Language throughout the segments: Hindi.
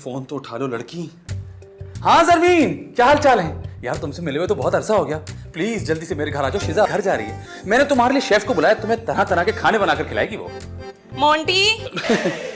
फोन तो उठा लो लड़की। हाँ जरमीन, क्या हाल चाल है यार? तुमसे मिले हुए तो बहुत अरसा हो गया। प्लीज जल्दी से मेरे घर आ जाओ, शिजा घर जा रही है। मैंने तुम्हारे लिए शेफ को बुलाया, तुम्हें तरह तरह के खाने बनाकर खिलाएगी वो। मोंटी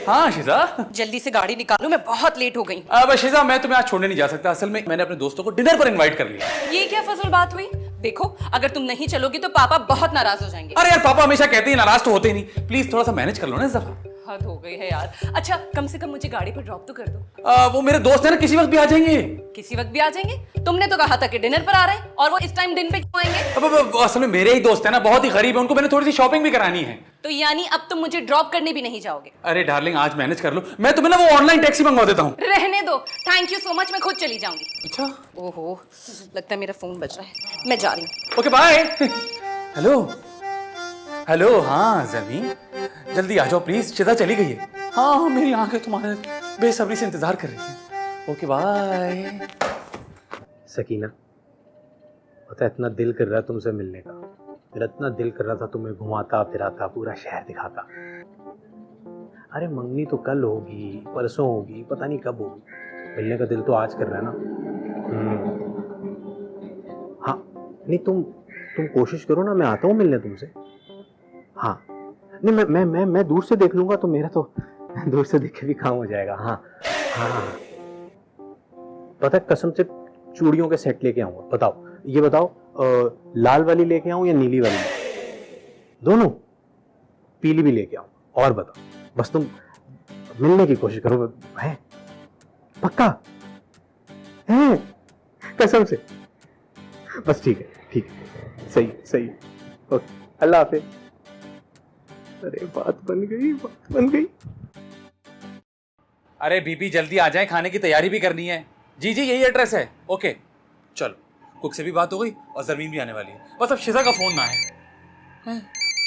हाँ शिजा, जल्दी से गाड़ी निकालो, मैं बहुत लेट हो गई। अब शिजा मैं तुम्हें आज छोड़ने नहीं जा सकता। असल में मैंने अपने दोस्तों को डिनर पर इनवाइट कर लिया। ये क्या फजूल बात हुई? देखो अगर तुम नहीं चलोगी तो पापा बहुत नाराज हो जाएंगे। अरे यार पापा हमेशा कहते हैं, नाराज तो होते ही नहीं। प्लीज थोड़ा सा मैनेज कर लो ना इस दफा। हद हो गई है यार। अच्छा कम से कम मुझे गाड़ी पर ड्रॉप तो कर दो। वो मेरे दोस्त है ना, किसी वक्त भी आ जाएंगे। किसी वक्त भी आ जाएंगे? तुमने तो कहा था कि डिनर पर आ रहे हैं, और वो इस टाइम दिन पे क्यों आएंगे? अब असल में मेरे ही दोस्त है ना, बहुत ही गरीब है, उनको मैंने थोड़ी सी शॉपिंग भी करानी है। तो यानी अब तुम मुझे ड्रॉप करने भी नहीं जाओगे? अरे डार्लिंग आज मैनेज कर लो, मैं तुम्हें ना वो ऑनलाइन टैक्सी मंगवा देता हूँ। रहने दो, थैंक यू सो मच, मैं खुद चली जाऊंगी। अच्छा ओहो, लगता है मेरा फोन बज रहा है, मैं जा रही हूँ। Okay bye. हेलो हेलो, हाँ जमीन जल्दी आ जाओ प्लीज, शिजा चली गई है। हाँ मेरी आंखें तुम्हारे बेसब्री से इंतजार कर रही हैं। Okay bye. सकीना, पता है इतना दिल कर रहा है तुमसे मिलने का। मेरा इतना दिल कर रहा था तुम्हें घुमाता फिराता पूरा शहर दिखाता। अरे मंगनी तो कल होगी, परसों होगी, पता नहीं कब होगी। मिलने का दिल तो आज कर रहा है ना। हाँ नहीं, तुम कोशिश करो ना, मैं आता हूँ मिलने तुमसे। हाँ नहीं, मैं दूर से देख लूंगा तो मेरा तो दूर से देख के भी काम हो जाएगा। हाँ हाँ, पता है कसम से चूड़ियों के सेट लेके आऊंगा। बताओ, ये बताओ लाल वाली लेके आऊं या नीली वाली? दोनों? पीली भी लेके आऊं? और बताओ, बस तुम मिलने की कोशिश करो। है पक्का? है कसम से? बस ठीक है, सही सही। ओके, अल्लाह हाफिज। अरे बात बन गई। अरे बीबी जल्दी आ जाए, खाने की तैयारी भी करनी है। जी जी यही एड्रेस है। ओके चलो, कुक से भी बात हो गई और जरमीन भी आने वाली है। बस अब शिजा का फोन ना आए।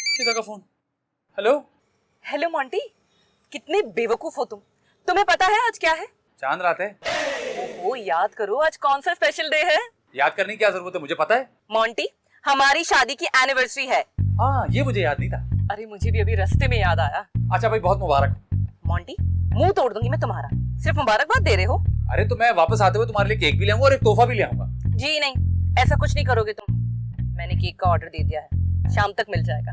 शिजा का फोन। हेलो हेलो मोंटी, कितने बेवकूफ हो तुम। तुम्हें पता है आज क्या है? चांद रात है। ओहो, याद करो आज कौन सा स्पेशल डे है। याद करने की क्या जरूरत है, मुझे पता है। मोंटी, हमारी शादी की एनिवर्सरी है। हाँ ये मुझे याद नहीं था। अरे मुझे भी अभी रास्ते में याद आया। अच्छा भाई, बहुत मुबारक। मोंटी, मुंह तोड़ दूंगी मैं तुम्हारा, सिर्फ मुबारकबाद दे रहे हो। अरे तो मैं वापस आते हुए तुम्हारे लिए केक भी ले आऊंगा और एक तोहफा भी ले आऊंगा। जी नहीं, ऐसा कुछ नहीं करोगे तुम। मैंने केक का ऑर्डर दे दिया है, शाम तक मिल जाएगा।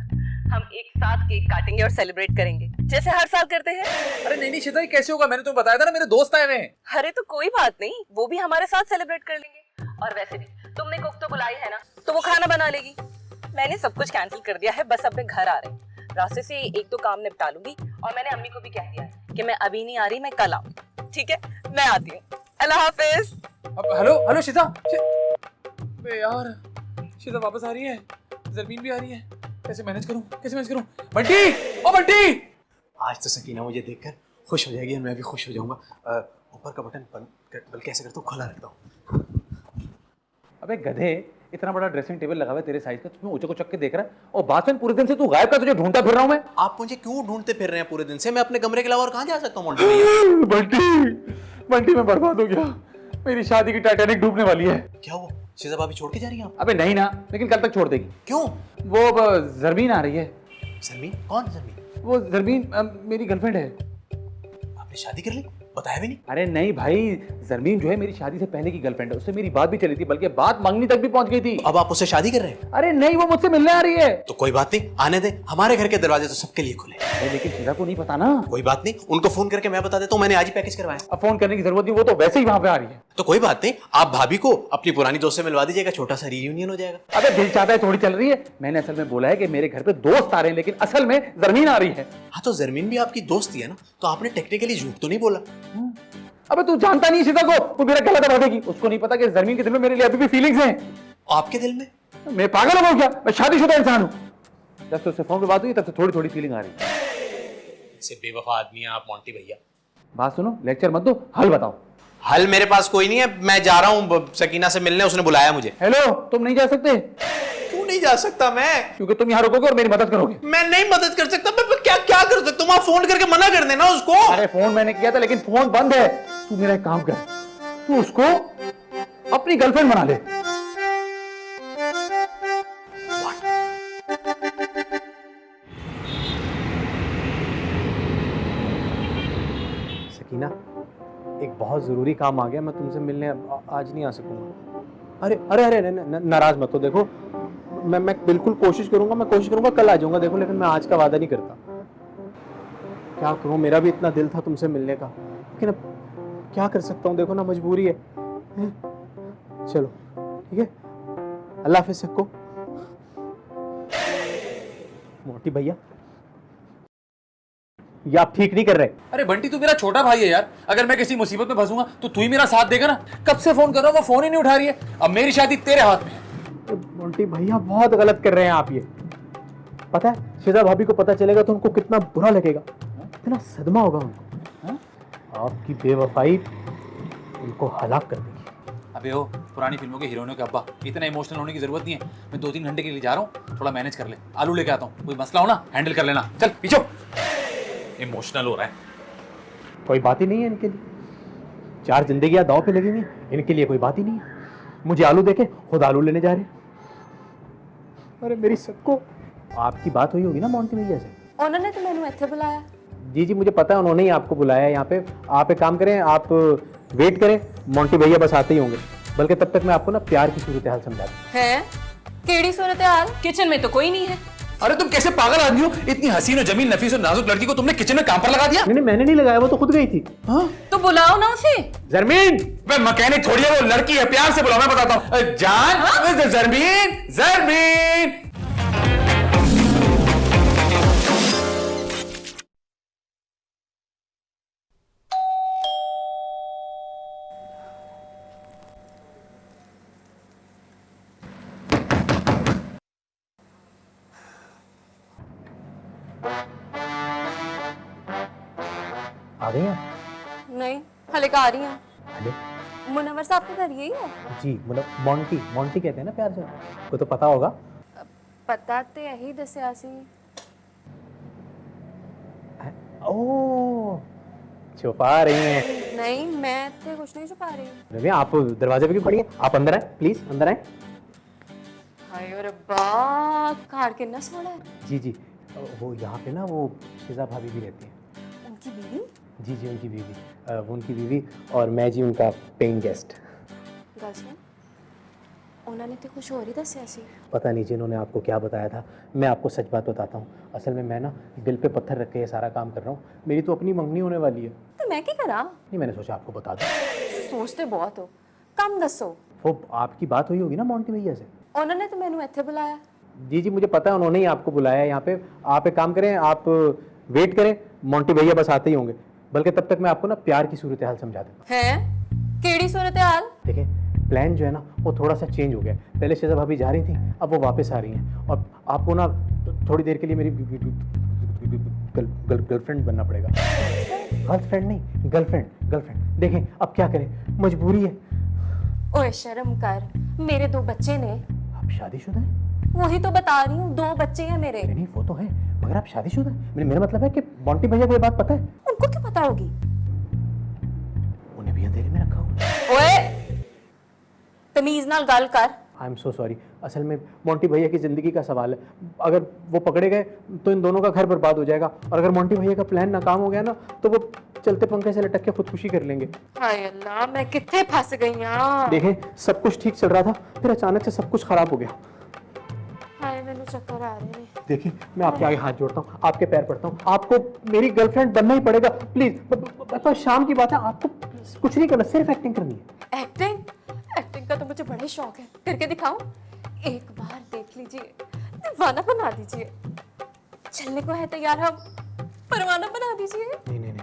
हम एक साथ केक काटेंगे और सेलिब्रेट करेंगे जैसे हर साल करते हैं। अरे नहीं शिजा, ये कैसे होगा? मैंने तुम्हें बताया था ना, मेरे दोस्त आए हुए हैं। अरे तो कोई बात नहीं, वो भी हमारे साथ सेलिब्रेट कर लेंगे। और वैसे भी तुमने कुक तो बुलाई है ना, तो वो खाना बना लेगी। मैंने सब कुछ कैंसिल कर दिया है, बस अब मैं घर आ रही हूँ। रास्ते से एक तो काम निपटा लूंगी, और मैंने अम्मी को भी कह दिया है कि मैं अभी नहीं आ रही, मैं कल आऊँ। ठीक है, मैं आती हूँ। अल्लाह हाफिज। हेलो शिजा। बे यार, शिजा वापस आ रही है, जरमीन भी आ रही है। कैसे मैनेज करूं? बंटी, ओ बंटी! आज तो सकीना मुझे देखकर खुश हो जाएगी और मैं भी खुश हो जाऊंगा। ऊपर का बटन बल्कि ऐसे करता हूँ, खुला रखता हूँ। अबे गधे, इतना बड़ा ड्रेसिंग टेबल लगा हुआ है तेरे साइज का, तुम्हें ऊंचे को चक के देख रहा है। और बात सुन, पूरे दिन से तू गायब का, तुझे ढूंढता फिर रहा हूं मैं। आप मुझे क्यों ढूंढते फिर रहे हैं पूरे दिन से? मैं अपने कमरे के अलावा और कहाँ जा सकता हूँ मोंटी भैया? बंटी मैं बर्बाद हो गया। मेरी शादी की टाइटैनिक डूबने वाली है। क्या हुआ? शिजा भाभी छोड़ के जा रही हैं आप? अबे नहीं ना, लेकिन कल तक छोड़ देगी। क्यों? वो जरमीन आ रही है। जरमीन? कौन जरमीन? वो जरमीन मेरी गर्लफ्रेंड है। आपने शादी कर ली? बताया भी नहीं। अरे नहीं भाई, जरमीन जो है मेरी शादी से पहले की गर्लफ्रेंड है, उससे मेरी बात भी चली थी, बल्कि बात मांगनी तक भी पहुंच गई थी। अब आप उससे शादी कर रहे हैं? अरे नहीं, वो मुझसे मिलने आ रही है। तो कोई बात नहीं, आने दे। हमारे घर के दरवाजे तो सबके लिए खुले। लेकिन शिजा को नहीं पता ना। कोई बात नहीं, उनको फोन करके मैं बता देता हूँ, मैंने आज ही पैकेज करवाया। अब फोन करने की जरूरत नहीं, वो तो वैसे ही वहां पे आ रही है। तो कोई बात नहीं, आप भाभी को अपनी पुरानी दोस्त से मिलवा दीजिएगा, छोटा सा रियूनियन हो जाएगा। अबे दिल चाहता है थोड़ी चल रही है। मैंने असल में बोला है कि मेरे घर पे दोस्त आ रहे हैं, लेकिन असल में जरमीन आ रही है। हाँ तो जरमीन भी आपकी दोस्त ही है ना, तो आपने टेक्निकली झूठ तो नहीं बोला। अबे तू जानता नहीं शिजा को, वो मेरा गला दबा देगी। उसको नहीं पता कि जरमीन के दिल में मेरे लिए अभी भी फीलिंग्स हैं। आपके दिल में? मैं पागल हूँ क्या? मैं शादीशुदा इंसान हूँ। जब से उससे फोन पे बात हुई तब से थोड़ी थोड़ी फीलिंग आ रही है। ऐसे बेवफा आदमी हैं आप मोंटी भैया। बात सुनो, लेक्चर मत दो, हल बताओ। हल मेरे पास कोई नहीं है, मैं जा रहा हूँ सकीना से मिलने, उसने बुलाया मुझे। हेलो, तुम नहीं जा सकते? क्यों नहीं जा सकता मैं? क्योंकि तुम यहाँ रुकोगे और मेरी मदद करोगे। मैं नहीं मदद कर सकता। मैं क्या क्या कर सकता हूँ? आप फोन करके मना कर देना उसको। अरे फोन मैंने किया था, लेकिन फोन बंद है। तू मेरा एक काम कर, तू उसको अपनी गर्लफ्रेंड बना ले। सकीना, एक बहुत बहुत ज़रूरी काम आ गया, मैं तुमसे मिलने आज नहीं आ सकूँगा। अरे अरे अरे नाराज़ मत हो, देखो मैं बिल्कुल कोशिश करूँगा कल आ जाऊँगा, देखो, लेकिन मैं आज का वादा नहीं करता। क्या करूँ, मेरा भी इतना दिल था तुमसे मिलने का, लेकिन अब क्या कर सकता हूँ, देखो ना, मजबूरी है। चलो ठीक है, अल्लाह हाफिज़ सबको। मोटी भैया, ये आप ठीक नहीं कर रहे। अरे बंटी तू मेरा छोटा भाई है यार, अगर मैं किसी मुसीबत में फंसूंगा तो तू ही मेरा साथ देगा ना। कब से फोन कर रहा हूँ, वो फोन ही नहीं उठा रही है। अब मेरी शादी तेरे हाथ में है। मोटी भैया बहुत गलत कर रहे हैं आप ये। पता है शिजा भाभी को पता चलेगा तो उनको कितना बुरा लगेगा, इतना सदमा होगा उनको। आपकी बेवफाई उनको हलाक कर देगी। अबे ओ, पुरानी फिल्मों के हीरोइनों के अब्बा, इतना इमोशनल होने की जरूरत नहीं है। मैं 2-3 घंटे के लिए जा रहा हूँ, थोड़ा मैनेज कर ले। आलू लेके आता हूँ, कोई मसला हो ना हैंडल कर लेना। चल पीछे, इमोशनल हो रहा है। कोई बात ही नहीं है इनके लिए, 4 जिंदगियां दांव पे लगी हुई, इनके लिए कोई बात ही नहीं है। मुझे आलू देके खुद आलू लेने जा रहे। अरे मेरी सबको, आपकी बात हुई होगी ना मोंटी भैया से? उन्होंने तो मैंने इत्थे बुलाया। जी जी मुझे पता है, उन्होंने ही आपको बुलाया है यहाँ पे। आप एक काम करें, आप वेट करें, मोंटी भैया बस आते ही होंगे। बल्कि तब तक मैं आपको ना प्यार की सूरत हाल समझा दूं। है केड़ी सूरत हाल? किचन में तो कोई नहीं है। अरे तुम कैसे पागल आदमी हो, इतनी हसीन और जमील नफीस और नाजुक लड़की को तुमने किचन में काम पर लगा दिया। नहीं मैंने नहीं लगाया, वो तो खुद गई थी। हाँ? तो बुलाओ ना उसे। जरमीन, वे मैकेनिक थोड़ी है, वो लड़की है, प्यार से बुलाओ, मैं बताता हूँ। जान, जरमीन, जरमीन। आ गई हैं? नहीं हले का आ रही हैं। अरे मुनव्वर साहब के घर यही है। जी, मतलब मोंटी मोंटी कहते हैं ना प्यार से, को तो पता होगा। पता तो यही दसिया सी। ओह, छुपा रही हैं। नहीं मैं तो कुछ नहीं छुपा रही। रवि आप दरवाजे पे क्यों खड़ी हैं? आप अंदर आए प्लीज, अंदर आए। हाय रब्बा, कार कितना सोना है। जी जी, वो यहाँ पे ना वो शिजा भाभी भी रहती हैं। उनकी बीवी? जी जी उनकी बीवी, वो उनकी बीवी और मैं जी उनका पेइंग गेस्ट। गल सुन, उन्होंने तो कुछ और ही दसिया सी। पता नहीं जिन्होंने आपको क्या बताया था, मैं आपको सच बात बताता हूँ। असल में मैं ना दिल पे पत्थर रख के ये सारा काम कर रहा हूँ। मेरी तो अपनी मंगनी होने वाली है। तो मैं क्या करा? नहीं मैंने सोचा आपको बता दूँ। सोचते बहुत हो, कम दसो। वो आपकी बात हुई होगी ना मोंटी भैया से? उन्होंने तो मैंने इत्थे बुलाया। जी जी मुझे पता है, उन्होंने ही आपको बुलाया है यहाँ पे। आप एक काम करें, आप वेट करें, मोंटी भैया बस आते ही होंगे। बल्कि तब तक मैं आपको ना प्यार की सूरत हाल समझा देता हूँ। हैं? केड़ी सूरत हाल? देखिए प्लान जो है ना वो थोड़ा सा चेंज हो गया। पहले शिजा भाभी जा रही थी, अब वो वापस आ रही हैं, और आपको ना थोड़ी देर के लिए मेरी गर्लफ्रेंड बनना पड़ेगा। गर्लफ्रेंड नहीं, गर्लफ्रेंड। देखें अब क्या करें, मजबूरी है। ओए शर्म कर, मेरे 2 बच्चे ने। आप शादीशुदा हैं? वही तो बता रही हूँ, 2 बच्चे हैं मेरे। नहीं वो तो है, मगर आप शादीशुदा हैं। मेरा मतलब है कि मोंटी भैया को ये बात पता है? उनको क्या पता होगी? उन्हें भी अंधेरे में रखा होगा। ओए तमीज नाल गल कर। आई एम सो सॉरी, असल में मोंटी भैया की ज़िंदगी का सवाल है। अगर वो पकड़े गए तो इन दोनों का घर बर्बाद हो जाएगा, और अगर मोंटी भैया का प्लान नाकाम हो गया ना तो वो चलते पंखे से लटक के खुदकुशी कर लेंगे। हाय अल्लाह, मैं कितने फंस गई हूं। देखें सब कुछ ठीक चल रहा था, फिर अचानक से सब कुछ खराब हो गया। हाय मैंने चक्कर आ रहे हैं। देखिए मैं आपके आगे हाथ जोड़ता हूँ, आपके पैर पड़ता हूँ, आपको मेरी गर्लफ्रेंड बनना ही पड़ेगा प्लीज। बस शाम की बात है, आपको कुछ नहीं करना, सिर्फ एक्टिंग करनी है। एक्टिंग का तो मुझे बड़ा शौक है, करके दिखाऊं? एक बार देख लीजिए, दीवाना बना दीजिए। चलने को है तैयार, हम परवाना बना दीजिए। नहीं,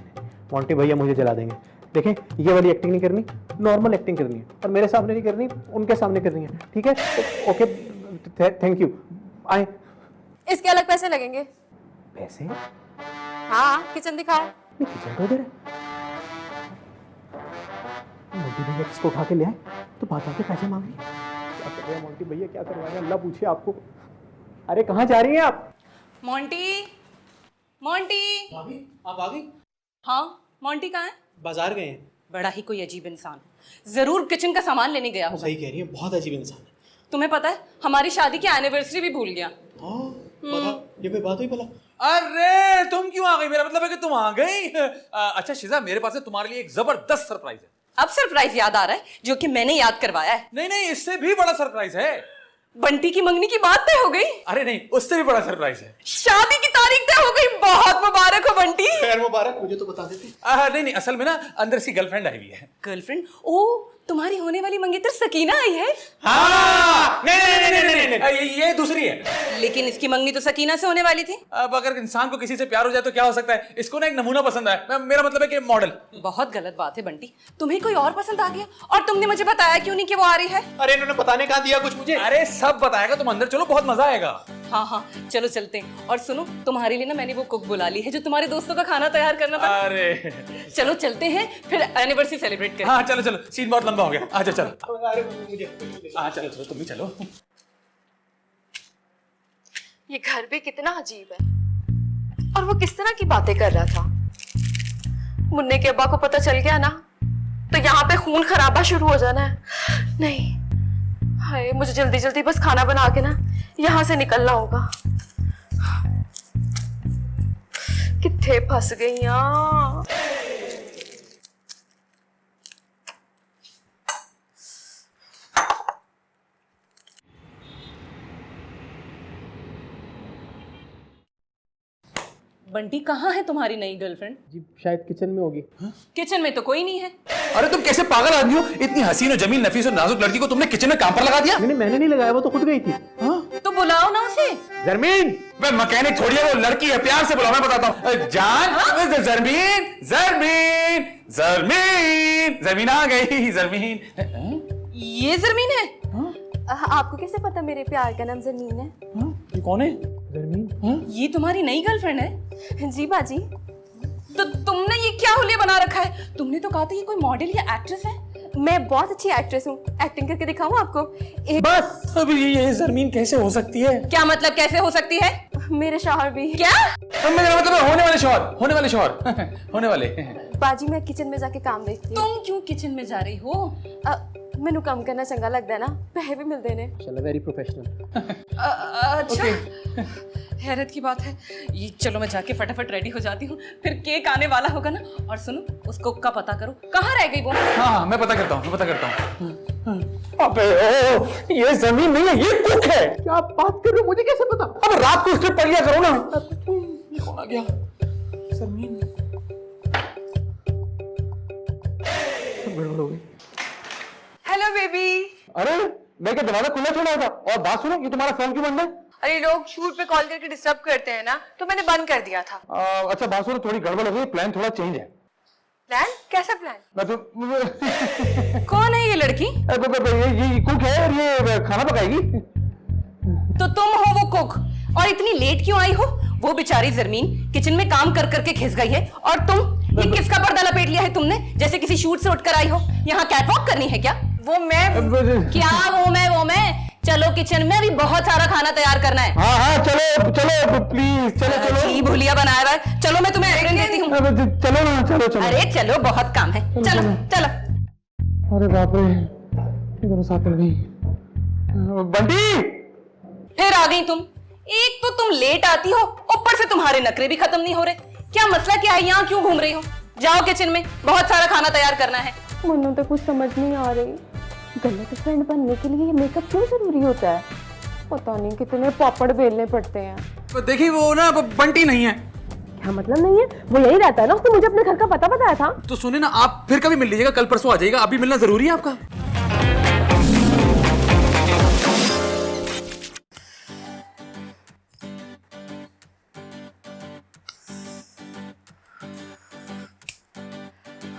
मोंटी भैया मुझे जला देंगे। देखें ये वाली एक्टिंग नहीं करनी, नॉर्मल एक्टिंग करनी है, और मेरे सामने नहीं करनी, उनके सामने करनी है, ठीक है? Okay thank you. आए। इसके अलग पैसे लगेंगे। पैसे? हाँ किचन दिखाओ। नहीं किचन तो इधर है। मोंटी भैया किसको उठा के ले आए तो बात आके पैसे मांग रही है। क्या कर रहे हैं मोंटी भैया, क्या करवा रहे हैं, अल्लाह पूछे आपको। अरे कहाँ जा रही हैं आप? Monty, Monty. भाभी आप आ गई? हाँ मोंटी कहाँ है? बाजार गए हैं। बड़ा ही कोई अजीब इंसान, जरूर किचन का सामान लेने गया होगा। सही कह रही है, बहुत अजीब इंसान है। तुम्हें पता है हमारी शादी की एनिवर्सरी भी भूल गया। ये कोई बात हुई भला? अरे तुम क्यों आ गई? मेरा मतलब है कि तुम आ गई। अच्छा शिजा, मेरे पास है तुम्हारे लिए एक जबरदस्त सरप्राइज है। अब सरप्राइज याद आ रहा है जो कि मैंने याद करवाया है। नहीं नहीं, इससे भी बड़ा सरप्राइज है। बंटी की मंगनी की बात तय हो गई। अरे नहीं, उससे भी बड़ा सरप्राइज है। शादी की तारीख तय हो गई। बहुत मुबारक हो बंटी। खैर मुबारक, मुझे तो बता देते। नहीं नहीं, असल में ना अंदर इसकी गर्लफ्रेंड आई हुई है। गर्लफ्रेंड? ओ, तुम्हारी होने वाली मंगेतर सकीना आई है। हाँ, नहीं नहीं नहीं नहीं, नहीं, नहीं, ये दूसरी है। लेकिन इसकी मंगनी तो सकीना से होने वाली थी। अब अगर इंसान को किसी से प्यार हो जाए तो क्या हो सकता है? इसको ना एक नमूना पसंद आया, मेरा मतलब है कि मॉडल। बहुत गलत बात है बंटी, तुम्हें कोई और पसंद आ गया और तुमने मुझे बताया क्यों नहीं कि वो आ रही है? अरे इन्होंने बताने कहा दिया कुछ मुझे। अरे सब बताएगा, तुम अंदर चलो, बहुत मजा आएगा। हाँ हाँ चलो चलते हैं। और सुनो, तुम्हारे लिए ना मैंने वो कुक बुला ली है जो तुम्हारे दोस्तों का खाना तैयार करना था। अरे चलो चलते हैं, फिर एनिवर्सरी सेलिब्रेट करें। हाँ चलो चलो, सीन बहुत लंबा हो गया। अच्छा चलो। हाँ चलो चलो, तुम भी चलो। ये घर भी कितना अजीब है। और वो किस तरह की बातें कर रहा था? मुन्ने के अब्बा को पता चल गया ना तो यहाँ पे खून खराबा शुरू हो जाना है। नहीं, हाय, मुझे जल्दी जल्दी बस खाना बना के ना यहाँ से निकलना होगा। कित्थे फंस गई यहाँ। बंटी, कहाँ है तुम्हारी नई गर्लफ्रेंड? जी शायद किचन में होगी। किचन में तो कोई नहीं है। अरे तुम कैसे पागल आदमी हो? इतनी हसीन और जमीन नफीस और नाजुक लड़की को तुमने किचन में काम पर लगा दिया? नहीं मैंने नहीं लगाया, वो तो खुद गई थी। तो बुलाओ ना उसे। जरमीन, मैं मैकेनिक थोड़ी है, वो लड़की है, प्यार से बुलाओ, मैं बताता हूँ। जान, जरमीन जरमीन जरमीन जरमीन आ गई। जरमीन, ये जरमीन है? आपको कैसे पता मेरे प्यार का नाम जरमीन है? ये कौन है? जरमीन? ये तुम्हारी नई गर्लफ्रेंड है? जी बाजी। तो तुमने ये क्या हुलिया बना रखा है? तुमने तो कहा था ये कोई मॉडल या एक्ट्रेस है। मैं बहुत अच्छी एक्ट्रेस हूँ, एक्टिंग करके दिखाऊं आपको? बस अब ये जरमीन कैसे हो सकती है? क्या मतलब कैसे हो सकती है? मेरे शौहर भी। क्या? मेरा मतलब है होने वाले शौहर, होने वाले शौहर, होने वाले। बाजी, मैं किचन में जाके काम देखती हूँ। तुम क्यों किचन में जा रही हो? मैनू काम करना चंगा लगता है ना, पैसे भी मिलते हैं। चलो, वेरी प्रोफेशनल। अच्छा, हैरत की बात है। ये चलो मैं जाके फटाफट रेडी हो जाती हूँ, फिर केक आने वाला होगा ना। और सुनो, उस कुक का पता करो, कहाँ रह गई वो? हाँ मैं पता करता हूँ, मैं पता करता हूँ। अबे ओ, ये जमीन नहीं है, ये कुक है। क्या आप बात कर रहे हो? मुझे कैसे पता? अब रात को स्क्रिप्ट पढ़ लिया करो ना। ये कौन आ गया? जमीन। गड़बड़ हो गई। Hello baby. अरे मैं क्या दरवाजा खुला छोड़ा था? और बात सुनो, ये तुम्हारा फोन क्यों बंद है? अरे लोग शूट पे कॉल करके डिस्टर्ब करते हैं ना, तो मैंने बंद कर दिया था। अच्छा बात सुनो, थोड़ी गड़बड़ हो गई, प्लान थोड़ा चेंज है। प्लान? कैसा प्लान? मैं तो कौन है ये लड़की? ये कुक है और ये खाना पकाएगी। तो तुम हो वो कुक, और इतनी लेट क्यों आई हो? वो बेचारी जरमीन किचन में काम कर करके घिस गई है, और तुम ये किसका पर्दा लपेट लिया है तुमने, जैसे किसी शूट से उठकर आई हो। यहाँ कैटवॉक करनी है क्या? वो मैं। क्या वो मैं? चलो किचन में, अभी बहुत सारा खाना तैयार करना है। हाँ चलो चलो प्लीज, चलो चलो। जी भूलिया बनाया हुआ है। चलो मैं तुम्हें एप्रिन देती हूँ। चलो ना, चलो चलो। अरे चलो, बहुत काम है, चलो चलो। अरे बाप रे, ये दोनों साथ मिल गई। बंटी, फिर आ गई तुम। एक तो तुम लेट आती हो, ऊपर से तुम्हारे नखरे भी खत्म नहीं हो रहे। क्या मसला क्या है? यहाँ क्यों घूम रही हो? जाओ किचन में, बहुत सारा खाना तैयार करना है। मुन्नू तो कुछ समझ नहीं आ रही, गलत फ्रेंड बनने के लिए मेकअप क्यों जरूरी होता है? पता नहीं कितने पापड़ बेलने पड़ते हैं। देखिए वो ना बंटी नहीं है। क्या मतलब नहीं है? वो यही रहता है ना, उसने मुझे अपने घर का पता बताया था। तो सुने ना, आप फिर कभी मिल लीजिएगा, कल परसों आ जाइएगा, अभी मिलना जरूरी है आपका।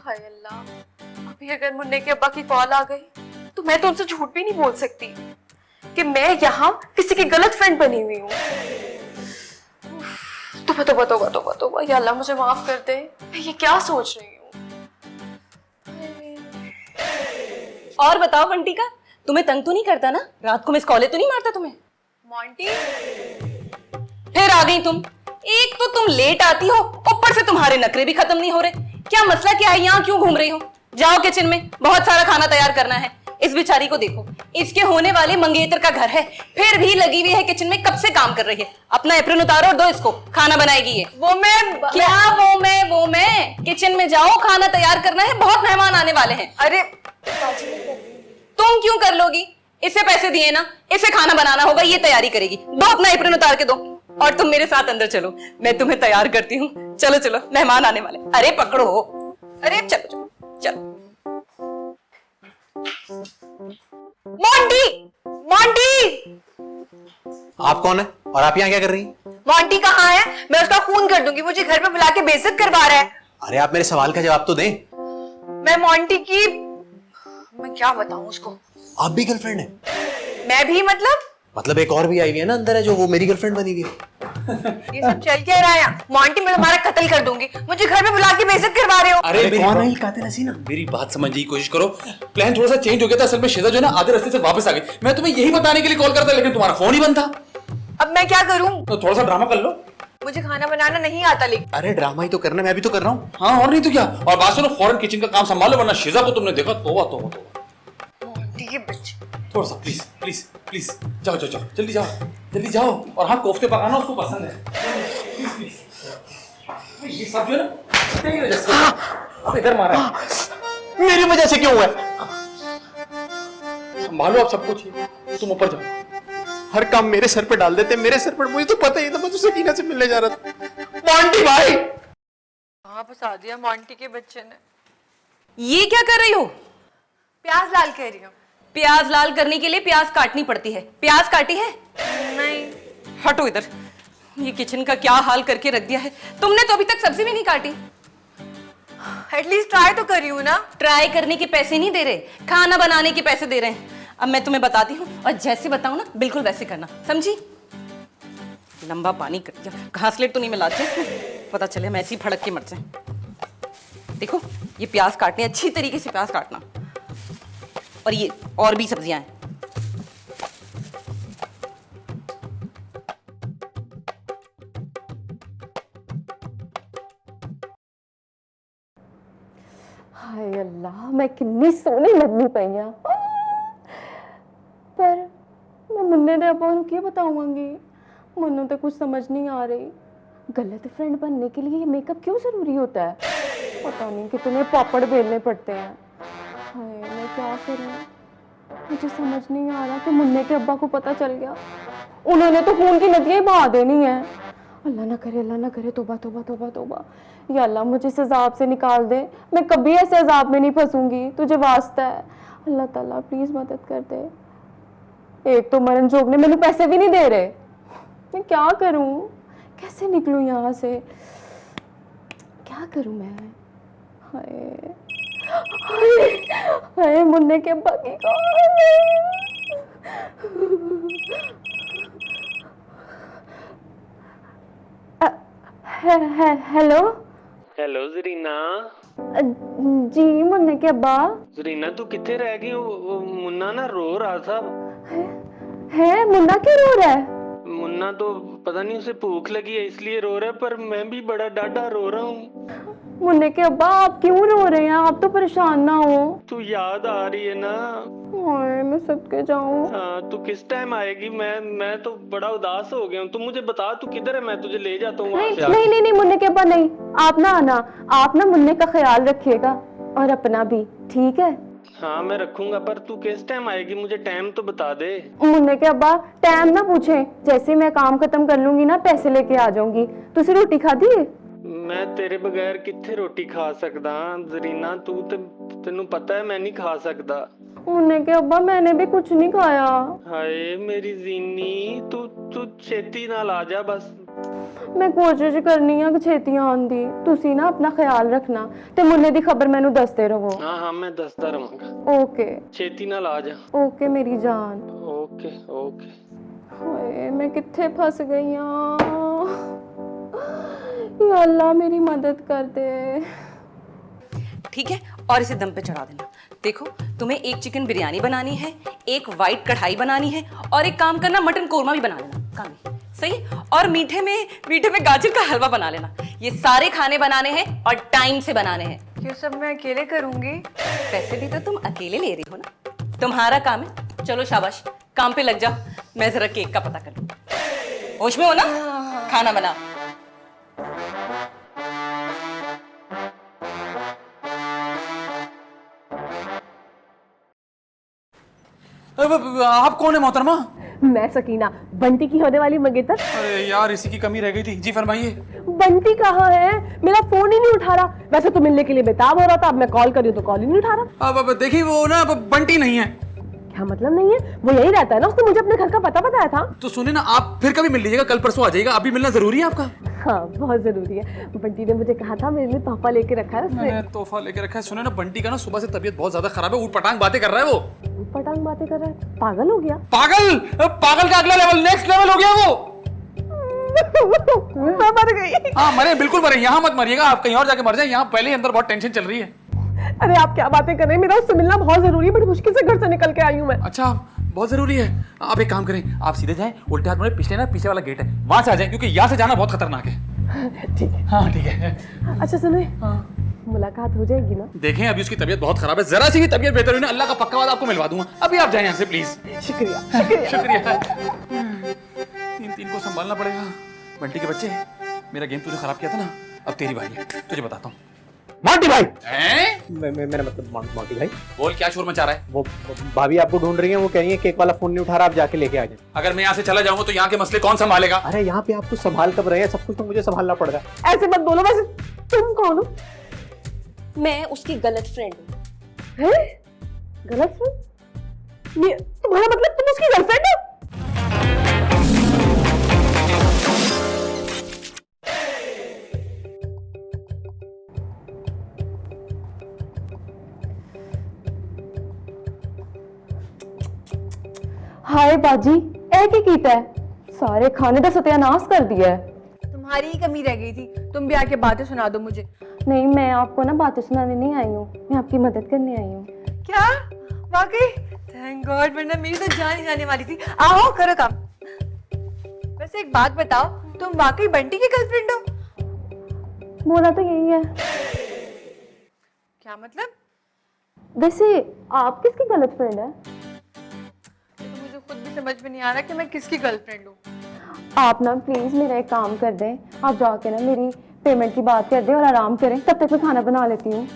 हाय अल्लाह, अभी अगर मुन्ने के अब्बा की कॉल आ गई तो मैं तो उनसे झूठ भी नहीं बोल सकती कि मैं यहाँ किसी की गलत फ्रेंड बनी हुई हूँ। तोबा, या अल्लाह मुझे माफ कर दे, मैं ये क्या सोच रही हूँ। और बताओ बंटी का, तुम्हें तंग तो नहीं करता ना? रात को मिस कॉले तो नहीं मारता तुम्हें? मॉन्टी, फिर आ गई तुम। एक तो तुम लेट आती हो, ऊपर से तुम्हारे नखरे भी खत्म नहीं हो रहे। क्या मसला क्या है? यहाँ क्यों घूम रही हो? जाओ किचन में, बहुत सारा खाना तैयार करना है। इस बेचारी को देखो, इसके होने वाले मंगेतर का घर है, फिर भी लगी हुई है किचन में, कब से काम कर रही है। अपना एप्रन उतारो और दो इसको, खाना बनाएगी ये। वो मैं क्या वो मैं किचन में जाओ, खाना तैयार करना है, बहुत मेहमान आने वाले हैं। अरे तुम क्यों कर लोगी, इसे पैसे दिए ना, इसे खाना बनाना होगा, ये तैयारी करेगी। दो अपना एप्रन उतार के दो, और तुम मेरे साथ अंदर चलो, मैं तुम्हें तैयार करती हूँ। चलो चलो, मेहमान आने वाले। अरे पकड़ो, अरे चलो चलो चलो। मोंटी, मोंटी, आप कौन है और आप यहाँ क्या कर रही हैं? मोंटी कहाँ है? मैं उसका खून कर दूंगी, मुझे घर पे बुला के बेइज्जत करवा रहा है। अरे आप मेरे सवाल का जवाब तो दें। मैं मोंटी की, मैं क्या बताऊं उसको? आप भी गर्लफ्रेंड है? मैं भी मतलब एक और भी आई हुई है ना अंदर है, जो वो मेरी गर्लफ्रेंड बनी हुई है। ये सब चल क्या रहा है? मोंटी, मैं तुम्हारा कत्ल कर दूंगी, मुझे घर में बुला के बेइज्जत करवा रहे हो। अरे मेरी कौन बात- है ये कातिल हसीना? मेरी बात समझने की कोशिश करो। प्लान थोड़ा सा चेंज हो गया था, असल में शिजा जो है ना आधे रास्ते से वापस आ गई। मैं तुम्हें यही बताने के लिए कॉल करता, लेकिन तुम्हारा फोन ही बंद था। अब मैं क्या करूं? तो थोड़ा सा ड्रामा कर लो। मुझे खाना बनाना नहीं आता, लेकिन अरे ड्रामा ही तो करना, मैं भी तो कर रहा हूँ। हाँ और नहीं तो क्या। और बात सुनो, फौरन किचन का काम संभालो, वरना शिजा को तुमने देखा, तोबा तोबा तोबा। मोंटी की बच्ची। थोड़ा सा प्लीज प्लीज प्लीज, जाओ जाओ जाओ, जल्दी जाओ जल्दी जाओ। और हाँ, कोफ्ते पकाना उसको पसंद है। Please please. ये सब जो है ना तेरी वजह से। अब इधर मारा है। मेरी वजह से क्यों हुआ? संभालो आप सब कुछ, तुम ऊपर जाओ। हर काम मेरे सर पे डाल देते, मेरे सर पर। मुझे तो पता ही था, मैं तो सकीना से मिलने जा रहा था। मोंटी भाई, कहाँ फंसा दिया मोंटी के बच्चे ने? ये क्या कर रही हो? प्याज लाल कह रही हूँ। प्याज लाल करने के लिए प्याज काटनी पड़ती है। प्याज काटी है? नहीं। हटो इधर। ये किचन का क्या हाल करके रख दिया है। तुमने तो अभी तक सब्जी भी नहीं काटी। एटलीस्ट ट्राई तो करी हूँ ना। ट्राई करने के पैसे नहीं दे रहे, खाना बनाने के पैसे दे रहे हैं। अब मैं तुम्हें बताती हूँ, और जैसे बताऊँ ना बिल्कुल वैसे करना, समझी? लंबा पानी कर दिया। घासलेट तो नहीं मिलाते इसमें, पता चले मैं ऐसी फड़क के मर जाए। देखो, ये प्याज काटने, अच्छी तरीके से प्याज काटना। और ये और भी सब्जियां हैं। हाय अल्लाह, मैं कितनी सोहनी लगनी पई आ। पर मैं मुन्ने दे अब्बा नूं की बताऊंगी? मन्नू तो कुछ समझ नहीं आ रही। गलत फ्रेंड बनने के लिए ये मेकअप क्यों जरूरी होता है? पता नहीं कितने पापड़ बेलने पड़ते हैं। हाय, मैं क्या करूं? मुझे समझ नहीं आ रहा कि मुन्ने के अब्बा को पता चल गया, उन्होंने तो खून की नदियां बहा देनी है। अल्लाह ना करे, अल्लाह ना करे। तौबा तौबा तौबा तौबा। या अल्लाह, मुझे इस अजाब से निकाल दे। मैं कभी ऐसे अजाब में नहीं फंसूंगी, तुझे वास्ता है। अल्लाह ताला प्लीज मदद कर दे। एक तो मरण जोग ने मैंने पैसे भी नहीं दे रहे। मैं क्या करूं? कैसे निकलूं यहाँ से? क्या करूं मैं? हाय हाय हाय, मुन्ने के अब्बा की कॉल। Hello hello Zareena. जी मुन्ने के अब्बा। जरीना तू किथे रह गई? वो मुन्ना ना रो रहा था। है मुन्ना क्यों रो रहा है? मुन्ना तो पता नहीं उसे भूख लगी है इसलिए रो रहा है, पर मैं भी बड़ा डाढ़ा रो रहा हूँ। मुन्ने के अब्बा, आप क्यों रो रहे हैं? आप तो परेशान ना हो। तू याद आ रही है ना? हाय, मैं सदके जाऊं। हाँ, तू किस टाइम आएगी? मैं तो बड़ा उदास हो गया हूँ। तू मुझे बता तू किधर है, मैं तुझे ले जाता हूँ वहाँ नहीं से आके। नहीं नहीं नहीं मुन्ने के अब्बा नहीं, आप ना आना। आप ना मुन्ने का ख्याल रखिएगा और अपना भी, ठीक है? हाँ मैं रखूंगा, पर तू किस टाइम आएगी? मुझे टाइम तो बता दे। मुन्ने के अब्बा, टाइम ना पूछे, जैसे मैं काम खत्म कर लूंगी ना पैसे लेके आ जाऊंगी। तुसी रोटी खाधी है? मैं तेरे बगैर किथे रोटी खा सकदा जरीना? तू ते तेनू पता है मैं नहीं खा सकदा। मुन्ने के अब्बा, मैंने भी कुछ नहीं खाया। हाय मेरी जीनी, तू तू छेती नाल आ जा बस। मैं कोशिश करनी है कि छेती आन दी। तुसी ना अपना ख्याल रखना ते मुन्ने दी खबर मैनू दसते रहो। हाँ हाँ मैं दसदा रहूंगा। ओके छेती नाल आ जा। ओके मेरी जान। Okay okay. हाय, मैं कित्थे फंस गई हूं। या अल्लाह मेरी मदद कर दे। ठीक है, और इसे दम पे चढ़ा देना। देखो, तुम्हें एक चिकन बिरयानी बनानी है, एक वाइट कढ़ाई बनानी है, और एक काम करना, मटन कोरमा भी बना लेना। काम है सही। और मीठे में गाजर का हलवा बना लेना। ये सारे खाने बनाने हैं और टाइम से बनाने हैं। ये सब मैं अकेले करूंगी। पैसे भी तो तुम अकेले ले रही हो ना। तुम्हारा काम है, चलो शाबाश काम पे लग जाओ। मैं जरा केक का पता कर लूं। होश में हो ना? खाना बना। आप कौन है मोहतरमा? मैं सकीना, बंटी की होने वाली मंगेतर। अरे यार इसी की कमी रह गई थी। जी फरमाइए। बंटी कहाँ है? मेरा फोन ही नहीं उठा रहा। वैसे तो मिलने के लिए बेताब हो रहा था, अब मैं कॉल करी तो कॉल ही नहीं उठा रहा। अब देखिए वो ना अब बंटी नहीं है। क्या मतलब नहीं है? वो यही रहता है ना, उसने मुझे अपने घर का पता बताया था। तो सुने ना, आप फिर कभी मिल लीजिएगा, कल परसों आ जाइएगा। अभी मिलना जरूरी है आपका। हाँ बहुत जरूरी है। बंटी ने मुझे कहा था, मेरे लिए तोहफा लेके रखा है उसने। मैंने तोहफा लेके रखा है। सुने ना, बंटी का ना सुबह से तबीयत बहुत ज्यादा खराब है। ऊट पटांग बातें कर रहा है वो। पटांग बातें कर रहा है? पागल हो गया? पागल? पागल का अगला लेवल, नेक्स्ट लेवल हो गया वो। मैं मर गई। हाँ मरे, बिल्कुल मरे। यहाँ मत मरिएगा, आप कहीं और जाके मर जाए। यहाँ पहले ही अंदर बहुत टेंशन चल रही है। अरे आप क्या बातें कर रहे हैं? मेरा उससे मिलना बहुत जरूरी है। बड़ी मुश्किल से घर से निकल के आई हूँ मैं। अच्छा बहुत जरूरी है। आप एक काम करें, आप सीधे जाएं, उल्टे हाथ मुड़े, पिछले ना पीछे वाला गेट है, वहां से आ जाएं, क्योंकि यहाँ से जाना बहुत खतरनाक है। ठीक है। हाँ ठीक है। अच्छा सुनिए, मुलाकात हो जाएगी ना? देखें अभी उसकी तबीयत बहुत खराब है, जरा सी भी तबीयत बेहतर हुई ना, अल्लाह का पक्का वादा आपको मिलवा दूंगा। अभी आप जाएं यहाँ से प्लीज। शुक्रिया शुक्रिया। शुक्रिया। तीन तीन को संभालना पड़ेगा। बंटी के बच्चे, मेरा गेम तूने खराब किया था ना, अब तेरी बारी है, तुझे बताता हूँ। मोंटी भाई। हैं? मेरा मतलब मोंटी भाई, बोल क्या शोर मचा रहा है? वो भाभी आपको ढूंढ रही है। वो कह रही है केक वाला फोन नहीं उठा रहा, आप जाके लेके आ जाए। अगर मैं यहाँ से चला जाऊंगा तो यहाँ के मसले कौन संभालेगा? अरे यहाँ पे आप कुछ संभाल कब रहे हैं? सब कुछ तो मुझे संभालना पड़ रहा है। ऐसे मत बोलो। वैसे तुम कौन हो? मैं उसकी गलत फ्रेंड हूँ। हैं? गलत फ्रेंड? ये तुम्हारा मतलब तुम उसकी गर्लफ्रेंड हो? हाय बाजी, ऐ की कीता है? सारे खाने का सत्यानाश कर दिया है। तुम्हारी ही कमी रह गई थी, तुम भी आके बातें सुना दो मुझे। नहीं, मैं आपको ना बातें सुनाने नहीं आई हूँ, मैं आपकी मदद करने आई हूँ। क्या? वाकई? थैंक गॉड, वरना मेरी तो जान ही जाने वाली थी। आओ करो काम। वैसे एक बात बताओ, तुम वाकई बंटी की गर्लफ्रेंड हो? बोला तो यही है। क्या मतलब? वैसे आप किसकी गलत फ्रेंड है? तो मुझे खुद भी समझ में नहीं आ रहा कि मैं किसकी गर्लफ्रेंड हूँ। आप ना प्लीज मेरा एक काम कर दें, आप जाके ना मेरी पेमेंट की बात कर दें और आराम करें, तब तक मैं खाना बना लेती हूँ।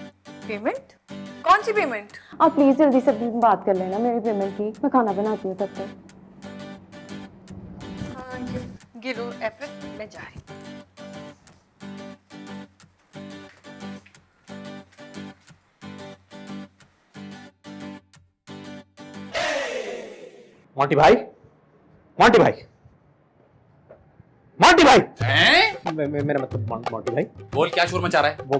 पेमेंट? कौन सी पेमेंट? आप प्लीज जल्दी से बात कर लेना मेरी पेमेंट की, मैं खाना बनाती हूँ तब तक। गिरो एप्रिल, मैं जा रही हूँ। मोंटी भाई, मोंटी भाई, मोंटी भाई। हैं? मेरा मतलब मोंटी भाई, बोल क्या शोर मचा रहा है? वो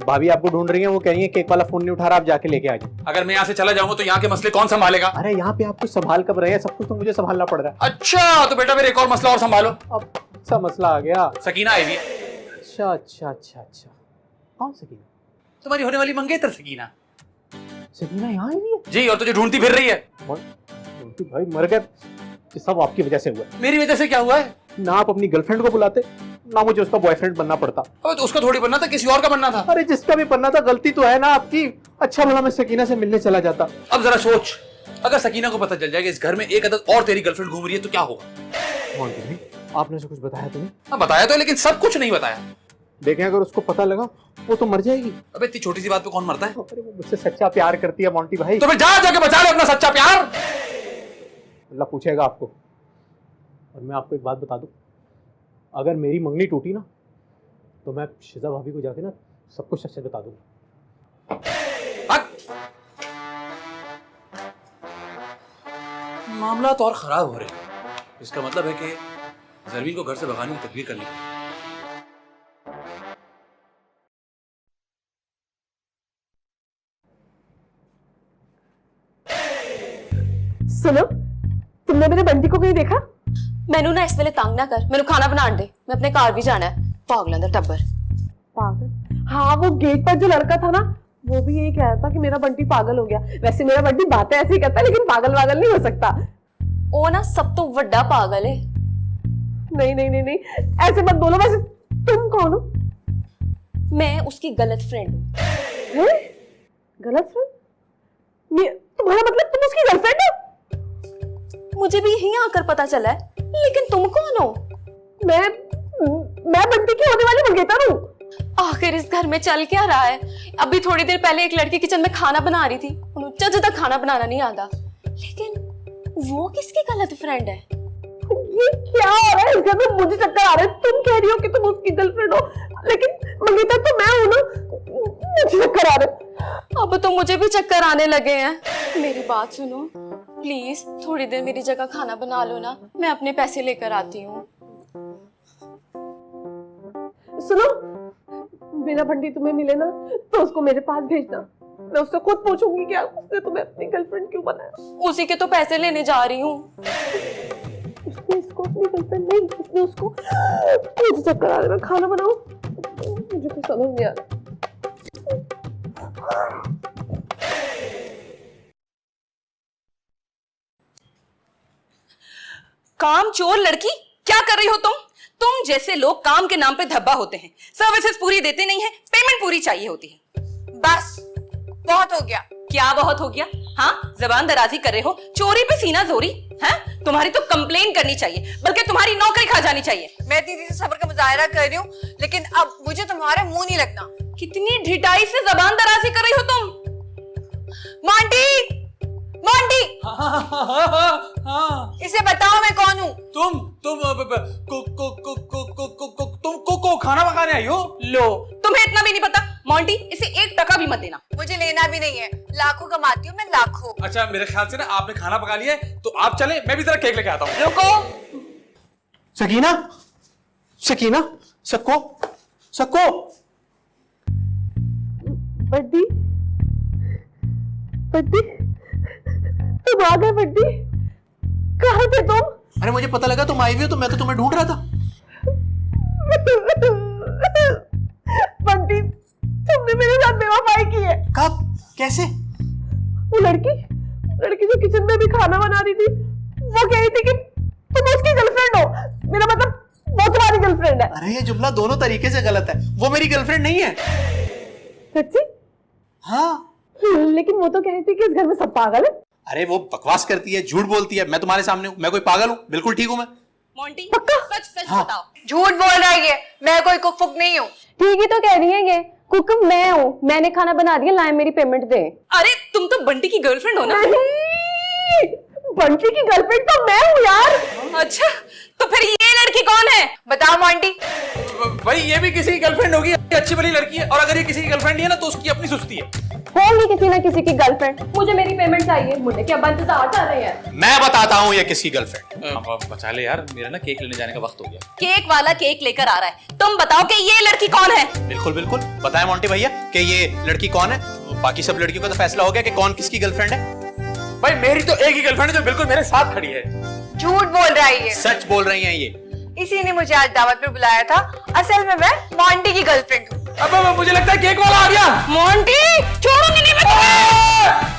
भाभी आपको ढूंढ रही है। वो कह रही है केक वाला फोन नहीं उठा रहा, आप जाके लेके आ जाए। अगर मैं यहाँ से चला जाऊंगा तो यहाँ के मसले कौन संभालेगा? अरे यहाँ पे आप कुछ संभाल कब रहे हैं? सब कुछ तो मुझे संभालना पड़ रहा है। अच्छा तो बेटा मेरे एक और मसला और संभालो। अब सा मसला आ गया। सकीना आई हुई है। अच्छा अच्छा अच्छा अच्छा, कौन सकीना? तुम्हारी होने वाली मंगेतर सकीना। सकीना यहाँ आई है? जी, और तुझे ढूंढती फिर रही है। मोंटी भाई मर गए, ये सब आपकी वजह से हुआ है। मेरी वजह से क्या हुआ है? ना आप अपनी गर्लफ्रेंड को बुलाते, ना मुझे उसका बॉयफ्रेंड बनना पड़ता। अब तो उसका थोड़ी बनना था, किसी और का बनना था। अरे जिसका भी बनना था, गलती तो है ना आपकी। अच्छा भला मैं सकीना से मिलने चला जाता। अब जरा सोच, अगर सकीना को पता चल जाएगा इस घर में एक अदद और तेरी गर्लफ्रेंड घूम रही है तो क्या होगा? मोंटी भाई, आपने उसे कुछ बताया तो नहीं? हाँ बताया तो है, लेकिन सब कुछ नहीं बताया। देखें अगर उसको पता लगा वो तो मर जाएगी। अबे इतनी छोटी सी बात पे कौन मरता है? अरे वो मुझसे सच्चा प्यार करती है मोंटी भाई। तो फिर जा जाके बचा ले अपना सच्चा प्यार। अल्लाह पूछेगा आपको। और मैं आपको एक बात बता दूं, अगर मेरी मंगनी टूटी ना तो मैं शिजा भाभी को जाके ना सब कुछ सच सच बता दूंगा। मामला तो और खराब हो रहे हैं। इसका मतलब है कि जरमीन को घर से भगाने की तदबीर करनी है। सुनो, तुमने मेरे बंटी को कहीं देखा? मैनू ना इस वेले तंग ना कर, मैनू खाना बना दे, मैं अपने घर भी जाना है। पागलों दा टब्बर। पागल? हाँ, वो गेट पर जो लड़का था ना, वो भी यही कह रहा था कि मेरा बंटी पागल हो गया। वैसे मेरा बंटी बातें ऐसे ही करता है, लेकिन पागल वागल नहीं हो सकता। ओ ना सब तो वड्डा पागल है। नहीं नहीं नहीं नहीं, ऐसे मत बोलो। वैसे तुम कौन हो? मैं उसकी गलत फ्रेंड हूँ। हैं? गलत फ्रेंड? तुम्हारा मतलब तुम उसकी मुझे भी यहीं आकर पता चला है, लेकिन तुम कौन हो? मैं बंटी की होने वाली मंगेतर हूँ। आखिर इस घर में चल क्या रहा है? अभी थोड़ी देर पहले एक लड़की किचन में खाना बना रही थी, उन्हें चज तक खाना बनाना नहीं आता, लेकिन वो किसकी गलत फ्रेंड है? ये क्या हो रहा है इस घर में? मुझे चक्कर आ रहे हैं। तुम कह रही हो कि तुम उसकी गर्लफ्रेंड हो, लेकिन मंगेतर तो मैं हूं ना। मुझे चक्कर आ रहे हैं। अब तो मुझे भी चक्कर आने लगे हैं। मेरी बात सुनो प्लीज, थोड़ी देर मेरी जगह खाना बना लो ना, मैं अपने पैसे लेकर आती हूँ। सुनो, बिना बंटी तुम्हें मिले ना तो उसको मेरे पास भेजना। मैं उससे खुद पूछूंगी क्या उसने तुम्हें अपनी गर्लफ्रेंड क्यों बनाया। उसी के तो पैसे लेने जा रही हूँ। उसने इसको अपनी गर्लफ्रेंड नहीं, उसने उसको। मुझे चक्कर आ रहा है, मैं खाना बनाऊं? मुझे कुछ समझ नहीं आ रहा। काम चोर लड़की, क्या कर रही हो तुम? तुम जैसे लोग काम के नाम पे धब्बा होते हैं, सर्विसेज पूरी देते नहीं है, पेमेंट पूरी चाहिए होती है। बस बहुत हो गया। क्या बहुत हो गया? हाँ, जबान दराजी कर रहे हो, चोरी पे सीना जोरी है। तुम्हारी तो कंप्लेन करनी चाहिए, बल्कि तुम्हारी नौकरी खा जानी चाहिए। मैं इतनी देर से सब्र का मुजाहरा कर रही हूँ, लेकिन अब मुझे तुम्हारे मुंह नहीं लगना। कितनी ढिठाई से जबान दराजी कर रही हो तुम। मोंटी, मोंटी, इसे बताओ मैं कौन हूँ? तुम को खाना पकाने आई हो? लो, तुम्हें इतना भी नहीं पता? मोंटी, इसे 1 टका भी मत देना। मुझे लेना भी नहीं है, लाखों कमाती हूँ मैं, लाखों। अच्छा, मेरे ख्याल से ना आपने खाना पका लिया है, तो आप चले, मैं भी जरा केक लेके आता हूँ। रुको, सकीना, सकीना, सक्को, सक्को। बंटी, बंटी, तुम आ गए। बंटी, कहाँ थे तुम? अरे मुझे पता लगा तुम आई हुई हो, तो मैं तो तुम्हें ढूंढ रहा था। बंटी, तुमने मेरे साथ बेवफाई की है। कब? कैसे? वो लड़की जो किचन में भी खाना बना रही थी, वो कह रही थी कि तुम उसकी गर्लफ्रेंड हो। मेरा मतलब वो तुम्हारी गर्लफ्रेंड है। अरे ये जुमला दोनों तरीके से गलत है, वो मेरी गर्लफ्रेंड नहीं है। सच्ची? हाँ। लेकिन वो तो कह रही थी कि इस घर में सब पागल है। अरे वो बकवास करती है, झूठ बोलती है। मैं तुम्हारे सामने हूँ, मैं कोई पागल हूँ? बिल्कुल ठीक हूँ मैं। मोंटी, पक्का? सच सच हाँ। बताओ। झूठ बोल रहा है ये, मैं कोई कुक फुक नहीं हूँ। ठीक ही तो कह रही है ये। कुक मैं हूँ, मैंने खाना बना दिया, लाए मेरी पेमेंट दे। अरे तुम तो बंटी की गर्लफ्रेंड हो ना? नहीं, बंटी की गर्लफ्रेंड तो मैं हूँ यार। अच्छा, तो फिर ये लड़की कौन है? बताओ मोंटी। भाई ये भी किसी की गर्लफ्रेंड होगी, अच्छी भली लड़की है, और अगर ये किसी की गर्लफ्रेंड नहीं है ना, तो उसकी अपनी सुस्ती है। होगी किसी ना किसी की गर्लफ्रेंड। मुझे मेरी पेमेंट चाहिए। मुझे क्या अब इंतजार कर रहे हैं? मैं बताता हूँ ये किसकी गर्लफ्रेंड। अब बचा ले यार, मेरा ना केक लेने जाने का वक्त हो गया। केक वाला केक लेकर आ रहा है, तुम बताओ कि ये लड़की कौन है? बिल्कुल बिल्कुल, बताएं मोंटी भैया कि ये लड़की कौन है। बाकी सब लड़कियों का तो फैसला हो गया कि कौन किसकी गर्लफ्रेंड है। भाई मेरी तो एक ही गर्लफ्रेंड है जो बिल्कुल मेरे साथ खड़ी है। झूठ बोल रहा है ये। सच बोल रही हैं ये। इसी ने मुझे आज दावत पे बुलाया था। असल में मैं मोंटी की गर्लफ्रेंड हूँ। अब मुझे लगता है केक वाला आ गया। मोंटी, छोड़ूंगी नहीं मैं तुम्हें।